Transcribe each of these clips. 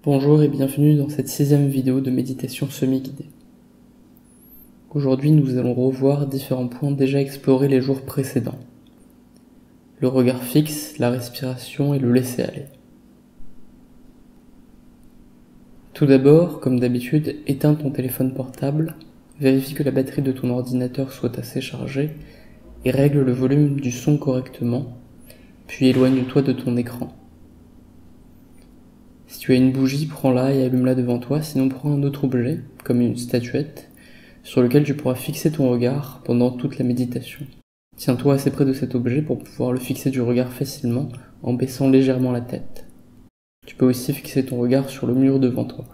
Bonjour et bienvenue dans cette 6e vidéo de méditation semi-guidée. Aujourd'hui, nous allons revoir différents points déjà explorés les jours précédents. Le regard fixe, la respiration et le laisser-aller. Tout d'abord, comme d'habitude, éteins ton téléphone portable, vérifie que la batterie de ton ordinateur soit assez chargée et règle le volume du son correctement, puis éloigne-toi de ton écran. Si tu as une bougie, prends-la et allume-la devant toi, sinon prends un autre objet, comme une statuette, sur lequel tu pourras fixer ton regard pendant toute la méditation. Tiens-toi assez près de cet objet pour pouvoir le fixer du regard facilement en baissant légèrement la tête. Tu peux aussi fixer ton regard sur le mur devant toi.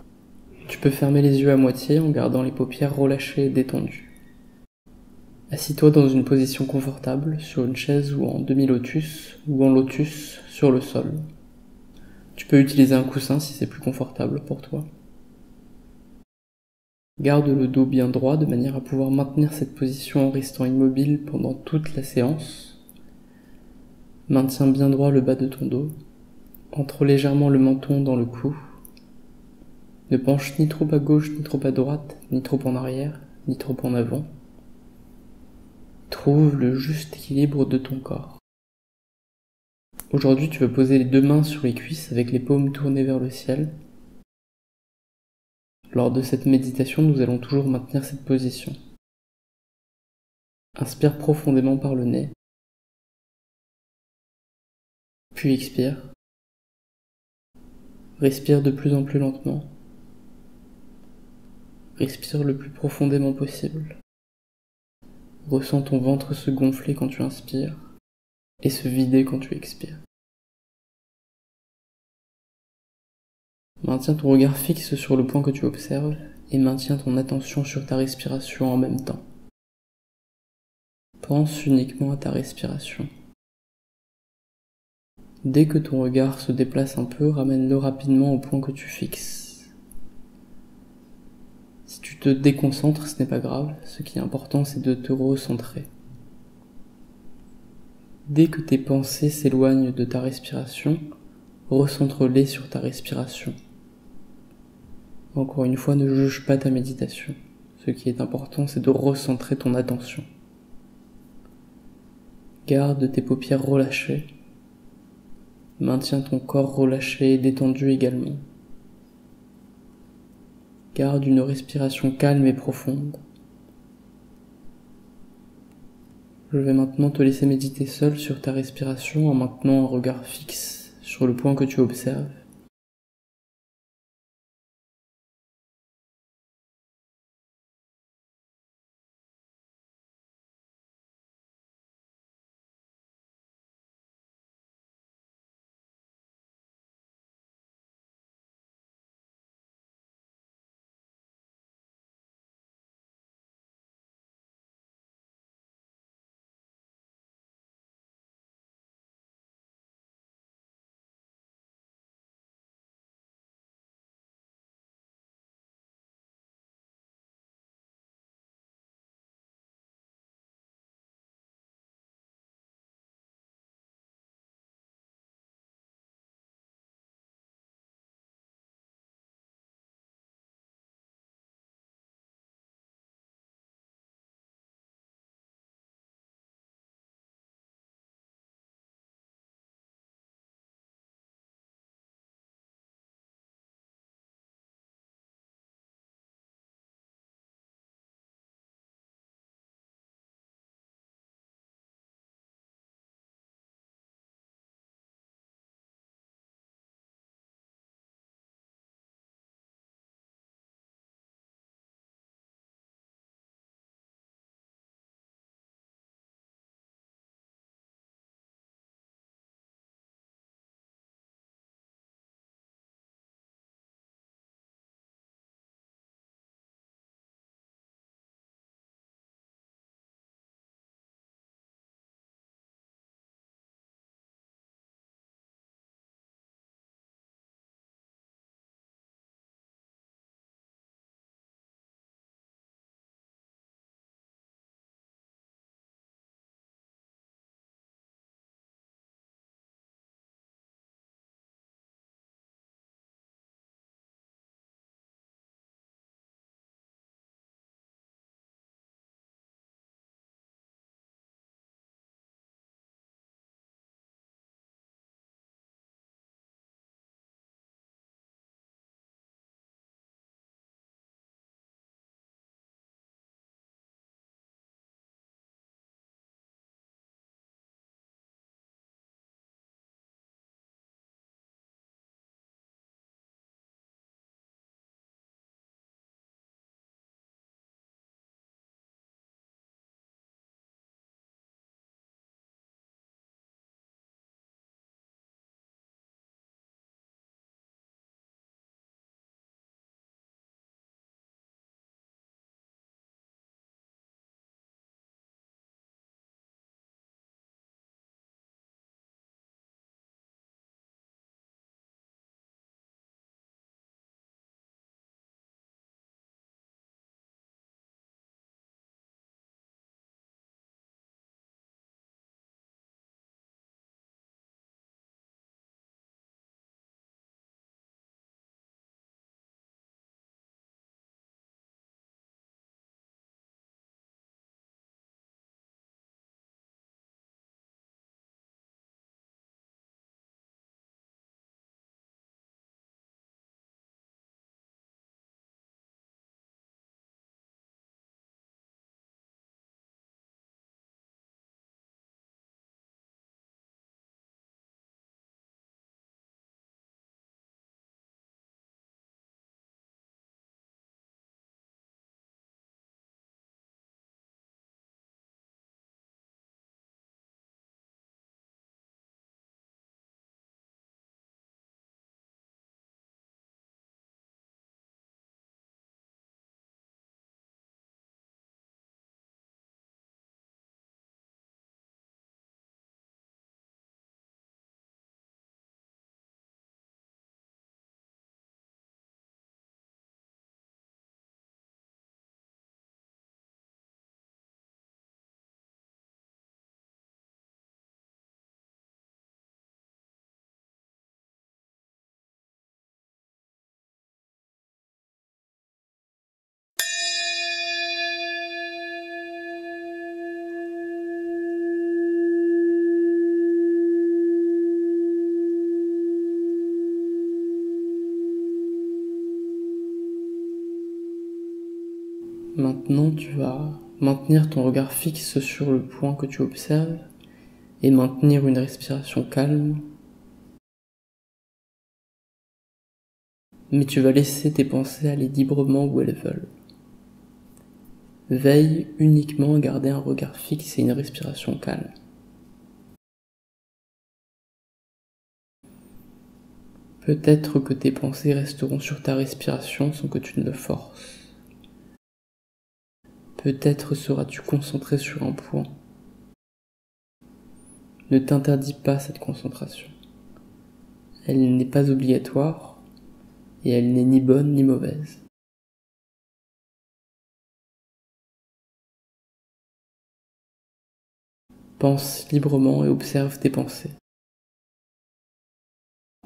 Tu peux fermer les yeux à moitié en gardant les paupières relâchées et détendues. Assis-toi dans une position confortable, sur une chaise ou en demi-lotus ou en lotus sur le sol. Tu peux utiliser un coussin si c'est plus confortable pour toi. Garde le dos bien droit de manière à pouvoir maintenir cette position en restant immobile pendant toute la séance. Maintiens bien droit le bas de ton dos. Entre légèrement le menton dans le cou. Ne penche ni trop à gauche, ni trop à droite, ni trop en arrière, ni trop en avant. Trouve le juste équilibre de ton corps. Aujourd'hui, tu vas poser les deux mains sur les cuisses avec les paumes tournées vers le ciel. Lors de cette méditation, nous allons toujours maintenir cette position. Inspire profondément par le nez. Puis expire. Respire de plus en plus lentement. Respire le plus profondément possible. Ressens ton ventre se gonfler quand tu inspires et se vider quand tu expires. Maintiens ton regard fixe sur le point que tu observes et maintiens ton attention sur ta respiration en même temps. Pense uniquement à ta respiration. Dès que ton regard se déplace un peu, ramène-le rapidement au point que tu fixes. Si tu te déconcentres, ce n'est pas grave, ce qui est important c'est de te recentrer. Dès que tes pensées s'éloignent de ta respiration, recentre-les sur ta respiration. Encore une fois, ne juge pas ta méditation. Ce qui est important, c'est de recentrer ton attention. Garde tes paupières relâchées. Maintiens ton corps relâché et détendu également. Garde une respiration calme et profonde. Je vais maintenant te laisser méditer seul sur ta respiration en maintenant un regard fixe sur le point que tu observes. Maintenant, tu vas maintenir ton regard fixe sur le point que tu observes et maintenir une respiration calme. Mais tu vas laisser tes pensées aller librement où elles veulent. Veille uniquement à garder un regard fixe et une respiration calme. Peut-être que tes pensées resteront sur ta respiration sans que tu ne le forces. Peut-être seras-tu concentré sur un point. Ne t'interdis pas cette concentration. Elle n'est pas obligatoire et elle n'est ni bonne ni mauvaise. Pense librement et observe tes pensées.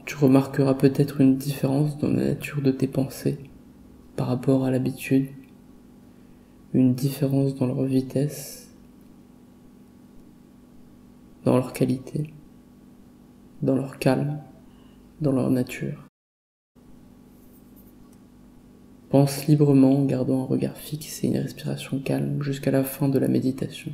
Tu remarqueras peut-être une différence dans la nature de tes pensées par rapport à l'habitude, une différence dans leur vitesse, dans leur qualité, dans leur calme, dans leur nature. Pense librement en gardant un regard fixe et une respiration calme jusqu'à la fin de la méditation.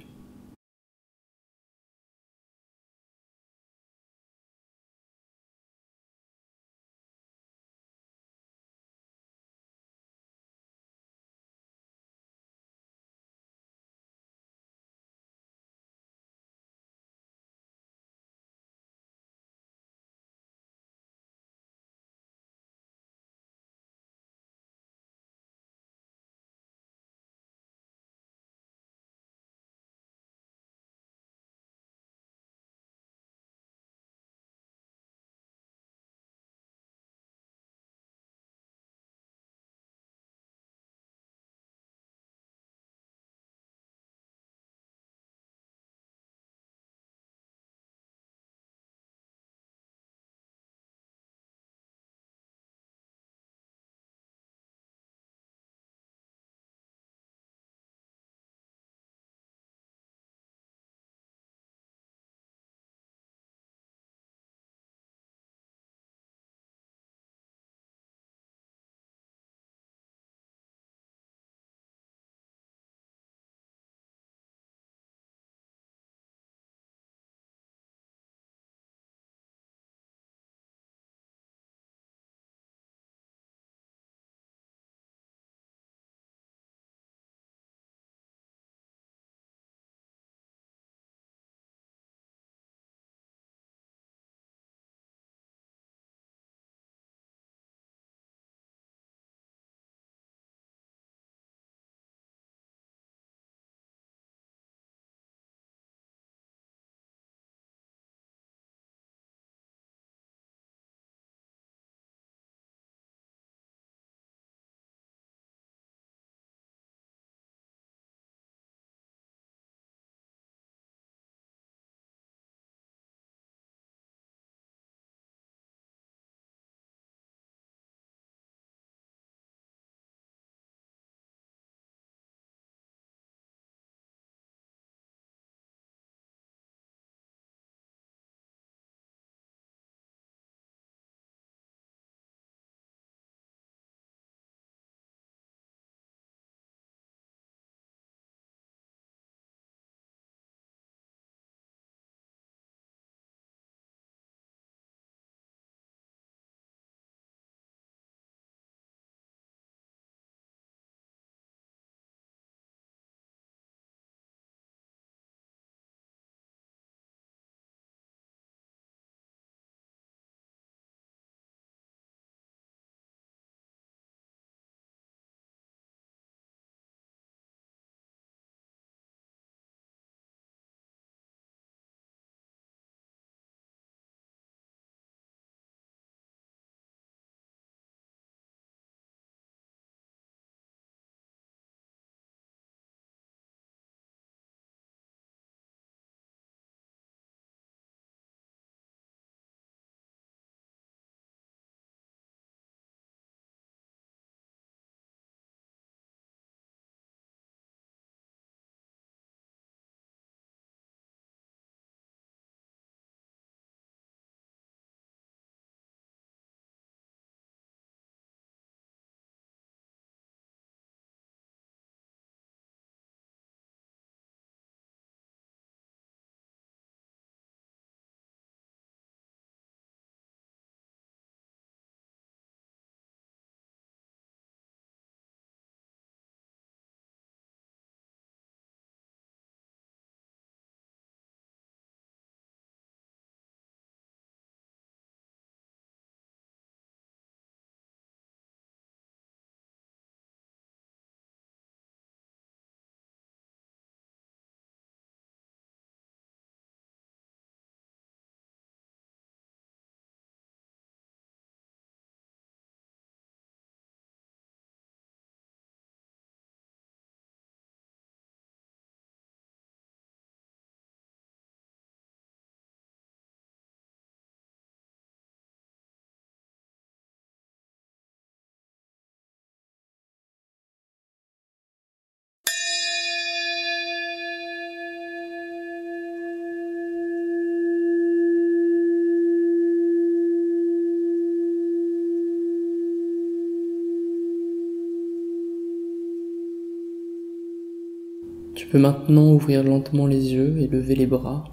Tu peux maintenant ouvrir lentement les yeux et lever les bras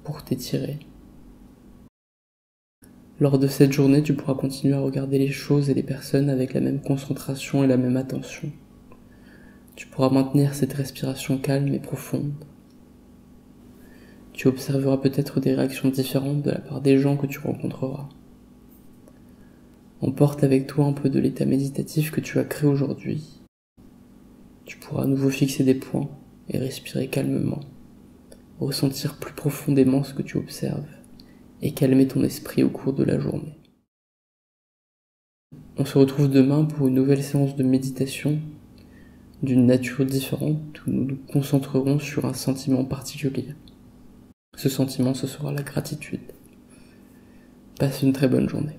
pour t'étirer. Lors de cette journée, tu pourras continuer à regarder les choses et les personnes avec la même concentration et la même attention. Tu pourras maintenir cette respiration calme et profonde. Tu observeras peut-être des réactions différentes de la part des gens que tu rencontreras. Emporte avec toi un peu de l'état méditatif que tu as créé aujourd'hui. Tu pourras à nouveau fixer des points et respirer calmement, ressentir plus profondément ce que tu observes et calmer ton esprit au cours de la journée. On se retrouve demain pour une nouvelle séance de méditation d'une nature différente où nous nous concentrerons sur un sentiment particulier. Ce sentiment, ce sera la gratitude. Passe une très bonne journée.